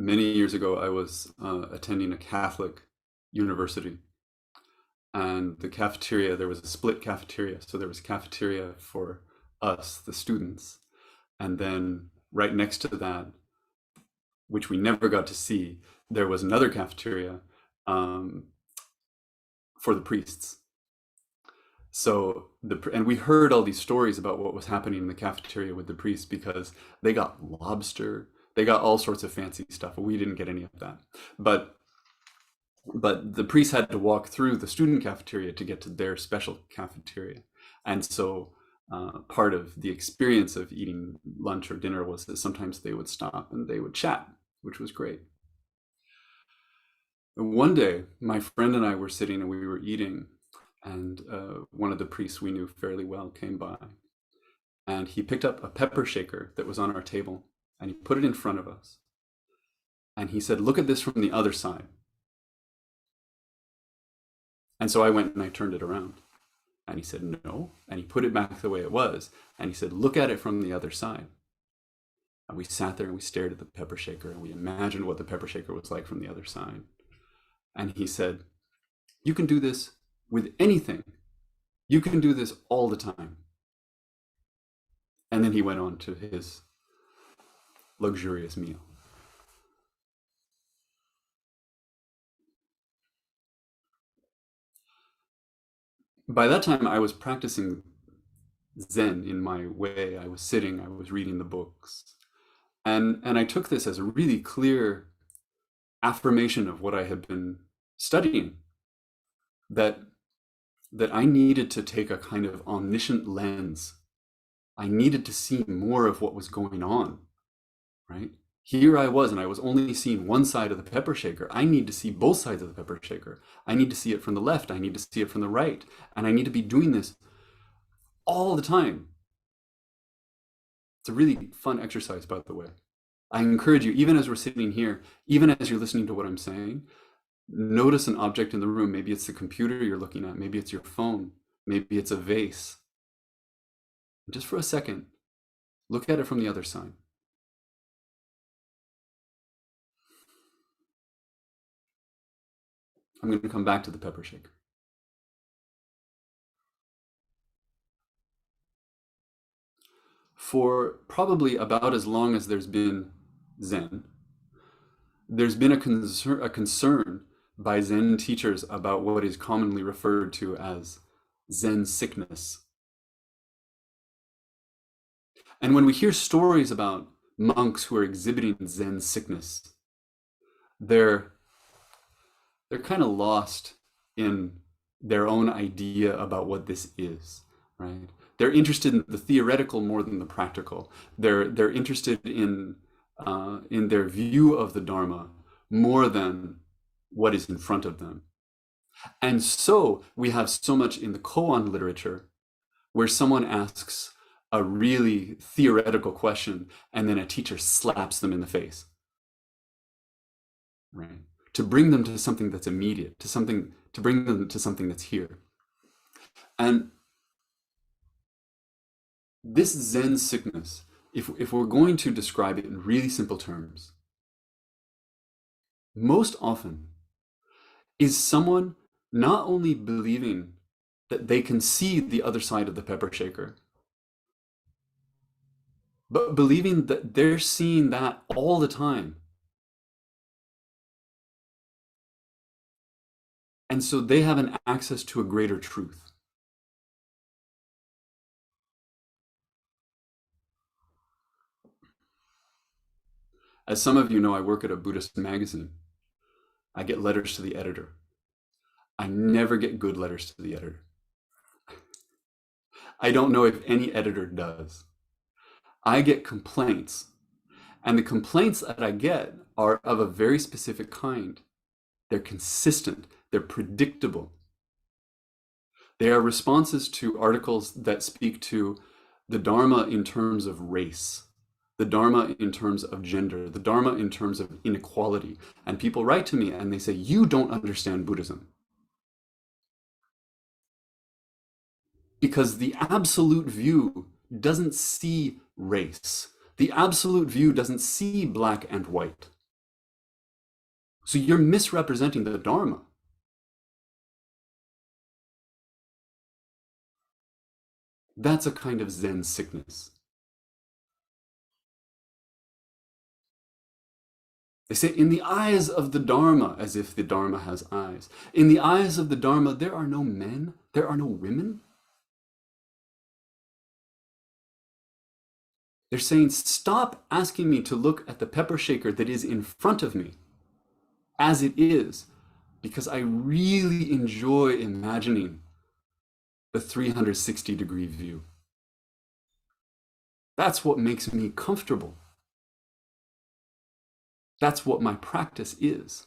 Many years ago, I was attending a Catholic university, and the cafeteria, there was a split cafeteria. So there was cafeteria for us, the students, and then right next to that, which we never got to see, there was another cafeteria um, for the priests. So and we heard all these stories about what was happening in the cafeteria with the priests because they got lobster, they got all sorts of fancy stuff. We didn't get any of that, but the priests had to walk through the student cafeteria to get to their special cafeteria, and so part of the experience of eating lunch or dinner was that sometimes they would stop and they would chat, which was great. And one day, my friend and I were sitting and we were eating, and one of the priests we knew fairly well came by, and he picked up a pepper shaker that was on our table and he put it in front of us, and he said, "Look at this from the other side." And so I went and I turned it around, and he said, "No," and he put it back the way it was, and he said, "Look at it from the other side." And we sat there and we stared at the pepper shaker and we imagined what the pepper shaker was like from the other side. And he said, "You can do this with anything. You can do this all the time." And then he went on to his luxurious meal. By that time, I was practicing Zen in my way. I was sitting, I was reading the books. And I took this as a really clear affirmation of what I had been studying, that I needed to take a kind of omniscient lens. I needed to see more of what was going on, right? Here I was, and I was only seeing one side of the pepper shaker. I need to see both sides of the pepper shaker. I need to see it from the left. I need to see it from the right. And I need to be doing this all the time. It's a really fun exercise, by the way. I encourage you, even as we're sitting here, even as you're listening to what I'm saying, notice an object in the room. Maybe it's the computer you're looking at. Maybe it's your phone. Maybe it's a vase. Just for a second, look at it from the other side. I'm going to come back to the pepper shaker. For probably about as long as there's been Zen, there's been a concern by Zen teachers about what is commonly referred to as Zen sickness. And when we hear stories about monks who are exhibiting Zen sickness, they're kind of lost in their own idea about what this is, right? They're interested in the theoretical more than the practical. They're interested in their view of the Dharma more than what is in front of them. And so we have so much in the koan literature where someone asks a really theoretical question and then a teacher slaps them in the face, right? To bring them to something that's immediate, to bring them to something that's here. And this Zen sickness, if we're going to describe it in really simple terms, most often is someone not only believing that they can see the other side of the pepper shaker, but believing that they're seeing that all the time. And so they have an access to a greater truth. As some of you know, I work at a Buddhist magazine. I get letters to the editor. I never get good letters to the editor. I don't know if any editor does. I get complaints, and the complaints that I get are of a very specific kind. They're consistent, they're predictable. They are responses to articles that speak to the Dharma in terms of race, the Dharma in terms of gender, the Dharma in terms of inequality. And people write to me and they say, "You don't understand Buddhism." Because the absolute view doesn't see race. The absolute view doesn't see black and white. So you're misrepresenting the Dharma. That's a kind of Zen sickness. They say, in the eyes of the Dharma, as if the Dharma has eyes. In the eyes of the Dharma, there are no men, there are no women. They're saying, stop asking me to look at the pepper shaker that is in front of me as it is, because I really enjoy imagining the 360-degree view. That's what makes me comfortable. That's what my practice is.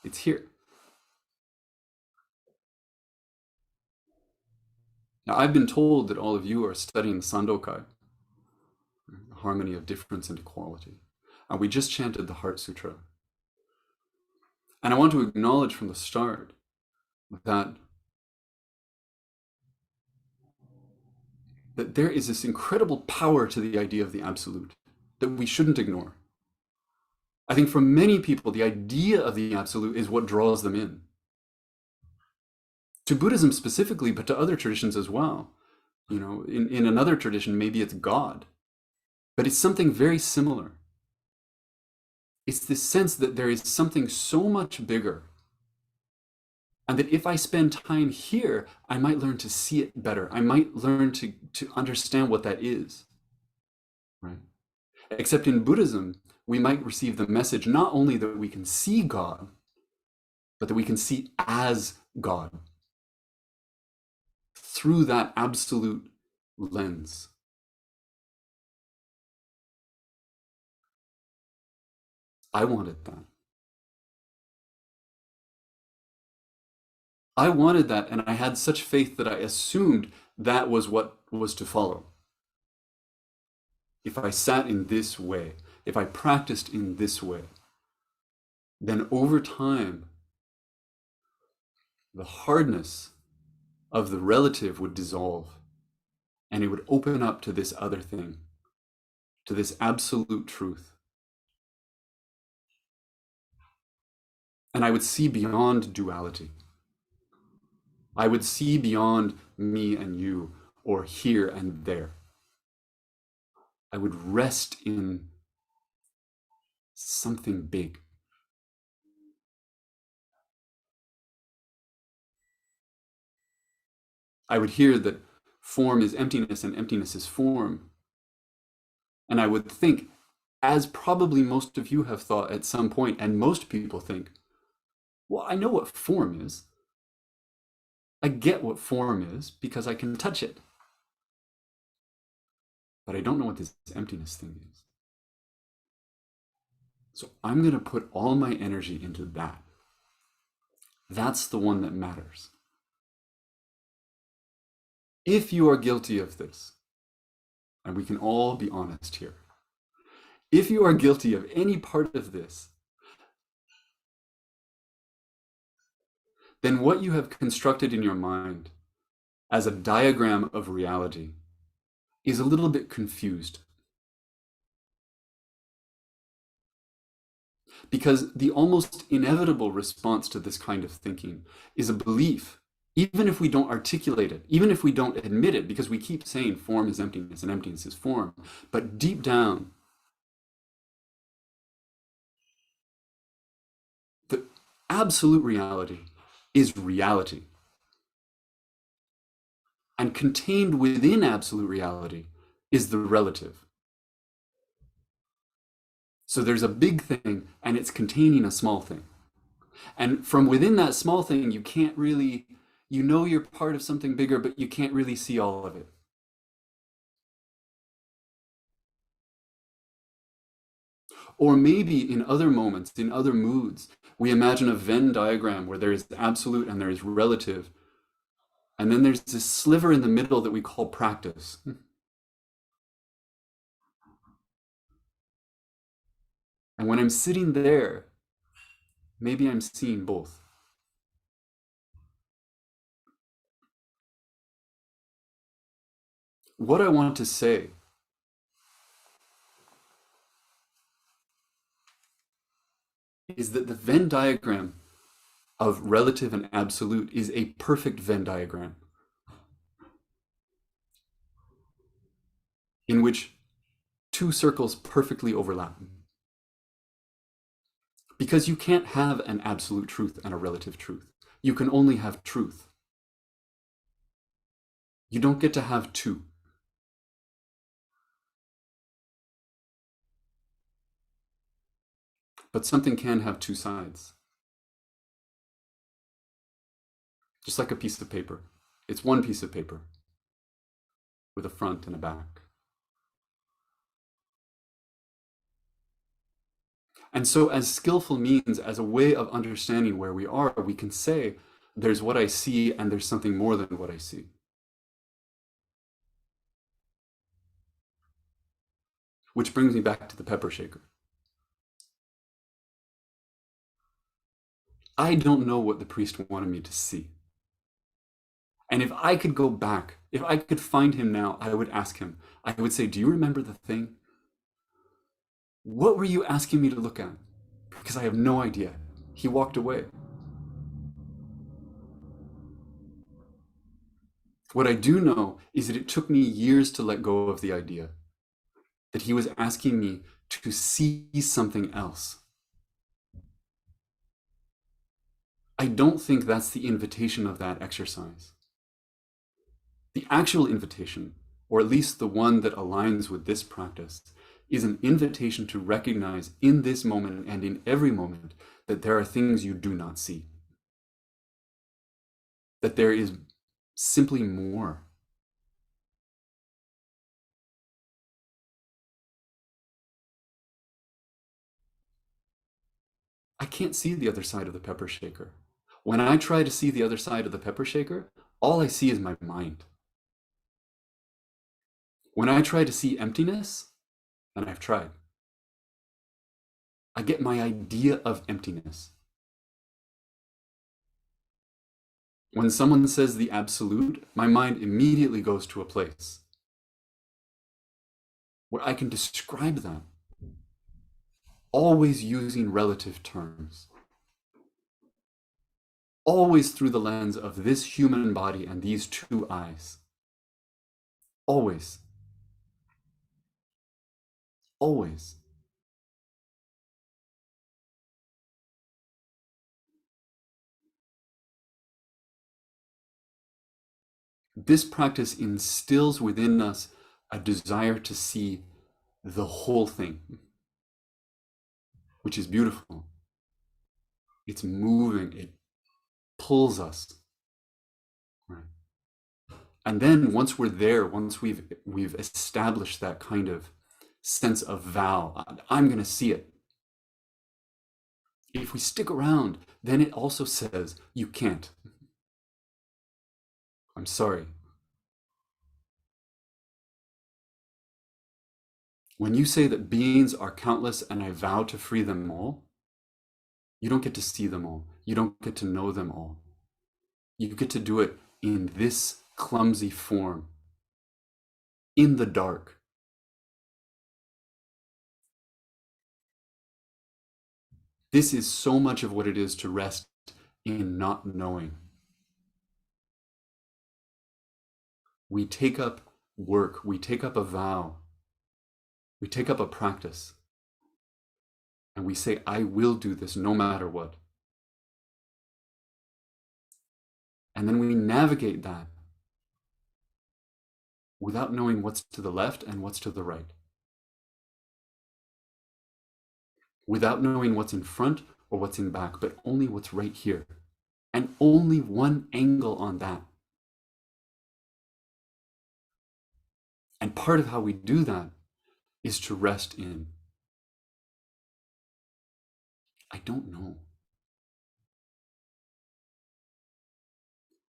It's here. Now, I've been told that all of you are studying the Sandokai, the harmony of difference and equality. And we just chanted the Heart Sutra. And I want to acknowledge from the start that there is this incredible power to the idea of the absolute that we shouldn't ignore. I think for many people, the idea of the absolute is what draws them in. To Buddhism specifically, but to other traditions as well. You know, in another tradition, maybe it's God, but it's something very similar. It's this sense that there is something so much bigger, and that if I spend time here, I might learn to see it better. I might learn to understand what that is, right? Except in Buddhism, we might receive the message not only that we can see God, but that we can see as God through that absolute lens. I wanted that. I wanted that, and I had such faith that I assumed that was what was to follow. If I sat in this way, if I practiced in this way, then over time, the hardness of the relative would dissolve, and it would open up to this other thing, to this absolute truth. And I would see beyond duality. I would see beyond me and you, or here and there. I would rest in something big. I would hear that form is emptiness and emptiness is form. And I would think, as probably most of you have thought at some point, and most people think, well, I know what form is. I get what form is because I can touch it. But I don't know what this emptiness thing is. So I'm going to put all my energy into that. That's the one that matters. If you are guilty of this, and we can all be honest here, if you are guilty of any part of this, then what you have constructed in your mind as a diagram of reality is a little bit confused. Because the almost inevitable response to this kind of thinking is a belief, even if we don't articulate it, even if we don't admit it, because we keep saying form is emptiness and emptiness is form, but deep down, the absolute reality is reality. And contained within absolute reality is the relative. So there's a big thing and it's containing a small thing. And from within that small thing, you can't really, you know you're part of something bigger, but you can't really see all of it. Or maybe in other moments, in other moods, we imagine a Venn diagram where there is absolute and there is relative. And then there's this sliver in the middle that we call practice. And when I'm sitting there, maybe I'm seeing both. What I want to say is that the Venn diagram of relative and absolute is a perfect Venn diagram in which two circles perfectly overlap. Because you can't have an absolute truth and a relative truth. You can only have truth. You don't get to have two. But something can have two sides. Just like a piece of paper. It's one piece of paper with a front and a back. And so, as skillful means, as a way of understanding where we are, we can say, there's what I see and there's something more than what I see. Which brings me back to the pepper shaker. I don't know what the priest wanted me to see. And if I could go back, if I could find him now, I would ask him. I would say, do you remember the thing? What were you asking me to look at? Because I have no idea. He walked away. What I do know is that it took me years to let go of the idea that he was asking me to see something else. I don't think that's the invitation of that exercise. The actual invitation, or at least the one that aligns with this practice, is an invitation to recognize in this moment and in every moment that there are things you do not see. That there is simply more. I can't see the other side of the pepper shaker. When I try to see the other side of the pepper shaker, all I see is my mind. When I try to see emptiness, and I've tried, I get my idea of emptiness. When someone says the absolute, my mind immediately goes to a place where I can describe that, always using relative terms, always through the lens of this human body and these two eyes. Always. Always. This practice instills within us a desire to see the whole thing, which is beautiful. It's moving, it pulls us. Right. And then once we're there, once we've established that kind of sense of vow, I'm going to see it. If we stick around, then it also says, you can't. I'm sorry. When you say that beings are countless and I vow to free them all, you don't get to see them all. You don't get to know them all. You get to do it in this clumsy form, in the dark. This is so much of what it is to rest in not knowing. We take up work, we take up a vow, we take up a practice, and we say, I will do this no matter what. And then we navigate that without knowing what's to the left and what's to the right. Without knowing what's in front or what's in back, but only what's right here. And only one angle on that. And part of how we do that is to rest in, I don't know.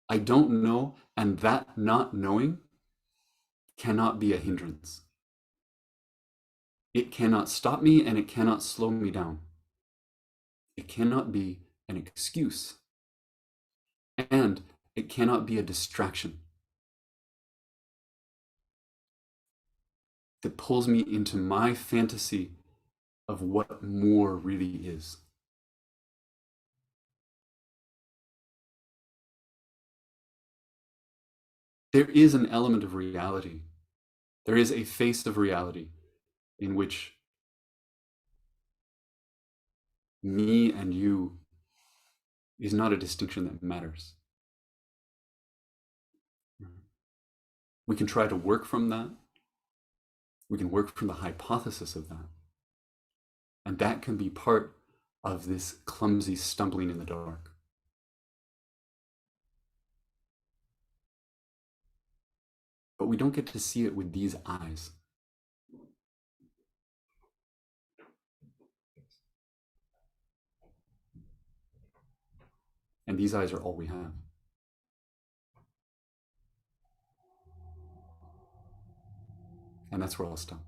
I don't know, and that not knowing cannot be a hindrance. It cannot stop me and it cannot slow me down. It cannot be an excuse. And it cannot be a distraction that pulls me into my fantasy of what more really is. there is an element of reality. There is a face of reality in which me and you is not a distinction that matters. We can try to work from that. We can work from the hypothesis of that. And that can be part of this clumsy stumbling in the dark. But we don't get to see it with these eyes. And these eyes are all we have. And that's where I'll stop.